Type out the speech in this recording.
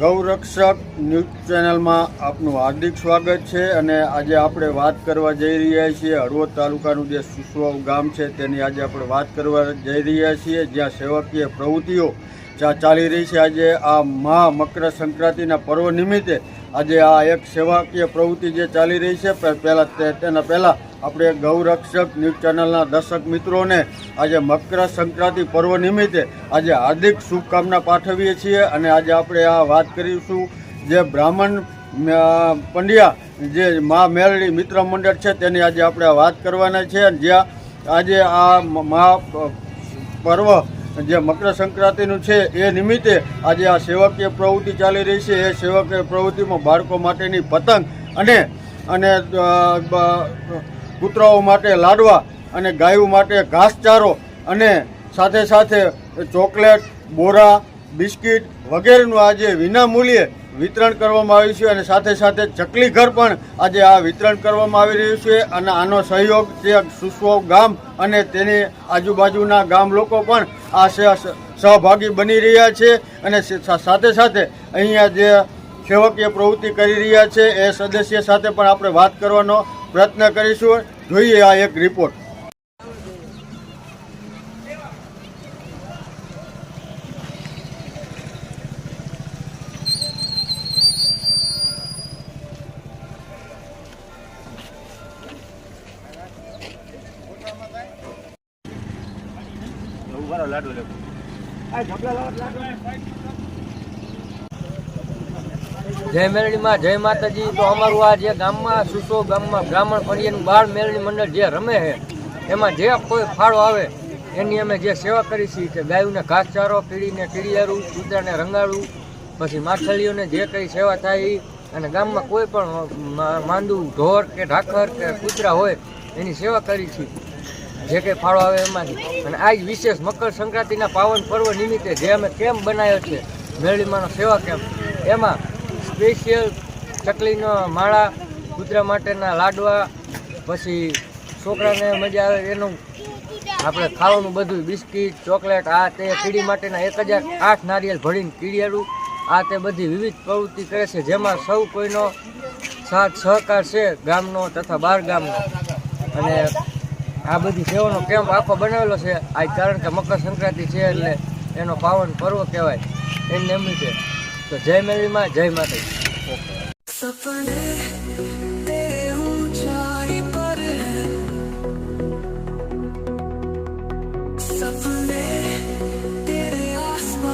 ગૌરક્ષક news ચેનલમાં આપનું હાર્દિક સ્વાગત છે અને આજે આપણે વાત કરવા જઈ રહ્યા છીએ હળવદ તાલુકાનું જે સુસવાવ ગામ છે તેની આજે આપણે વાત કરવા જઈ રહ્યા છીએ, જ્યાં સેવાકીય પ્રવૃત્તિઓ ચાલી રહી છે। આજે આ મકર સંક્રાંતિના પર્વ નિમિત્તે આજે આ એક સેવાકીય પ્રવૃત્તિ જે ચાલી રહી છે, તેના પહેલાં આપણે ગૌરક્ષક ન્યૂઝ ચેનલના દર્શક મિત્રોને આજે મકર સંક્રાંતિ પર્વ નિમિત્તે આજે હાર્દિક શુભકામના પાઠવીએ છીએ। અને આજે આપણે આ વાત કરીશું જે બ્રાહ્મણ પંડ્યા જે મા મેલડી મિત્ર મંડળ છે તેની આજે આપણે આ વાત કરવાના છે, જ્યાં આજે આ પર્વ જે મકર સંક્રાંતિનું છે એ નિમિત્તે આજે આ સેવાકીય પ્રવૃત્તિ ચાલી રહી છે। એ સેવાકીય પ્રવૃત્તિમાં બાળકો માટેની પતંગ અને કૂતરાઓ માટે લાડવા અને ગાયો માટે ઘાસચારો અને સાથે સાથે ચોકલેટ, બોરા, બિસ્કિટ વગેરેનું આજે વિનામૂલ્યે વિતરણ કરવામાં આવ્યું છે અને સાથે સાથે ચકલી ઘર પણ આજે આ વિતરણ કરવામાં આવી રહ્યું છે। અને આનો સહયોગ જે સુસવાવ ગામ અને તેની આજુબાજુના ગામ લોકો પણ આ સહભાગી બની રહ્યા છે અને સાથે સાથે અહીંયા જે સેવકીય પ્રવૃત્તિ કરી રહ્યા છે એ સદસ્ય સાથે પણ આપણે વાત કરવાનો પ્રયત્ન કરીશું। જોઈએ આ એક રિપોર્ટ। જય મેલડીમાં જય માતાજી। તો અમારું આ જે ગામમાં સુસવાવ ગામમાં બ્રાહ્મણ ફળિયાનું બાળ મેલડી મંડળ જે રમે છે એમાં જે કોઈ ફાળો આવે એની અમે જે સેવા કરી છીએ કે ગાયોને ઘાસચારો, કીડીને કીડિયારું, કૂતરાને રંગાડવું, પછી માછલીઓને જે કંઈ સેવા થાય એ, અને ગામમાં કોઈ પણ માંદું ઢોર કે ઢાખર કે કૂતરા હોય એની સેવા કરી છીએ જે કંઈ ફાળો આવે એમાંથી। અને આજ વિશેષ મકર સંક્રાંતિના પાવન પર્વ નિમિત્તે જે અમે કેમ્પ બનાવ્યો છે મેલડીમાંનો સેવા કેમ્પ, એમાં સ્પેશિયલ ચકલીનો માળા, કૂતરા માટેના લાડવા, પછી છોકરાને મજા આવે એનું આપણે ખાવાનું બધું બિસ્કિટ, ચોકલેટ, આ તે કીડી માટેના 1008 નારિયેલ ભરીને કીડિયારું, આ તે બધી વિવિધ પ્રવૃત્તિ કરે છે, જેમાં સૌ કોઈનો સાથ સહકાર છે ગામનો તથા બહાર ગામનો। અને આ બધી સેવાનો કેમ્પ આખો બનાવેલો છે આજ, કારણ કે મકર સંક્રાંતિ છે એટલે એનો પાવન પર્વ કહેવાય એ નિમિત્તે। તો જય મેલડીમાં જય માતાજી।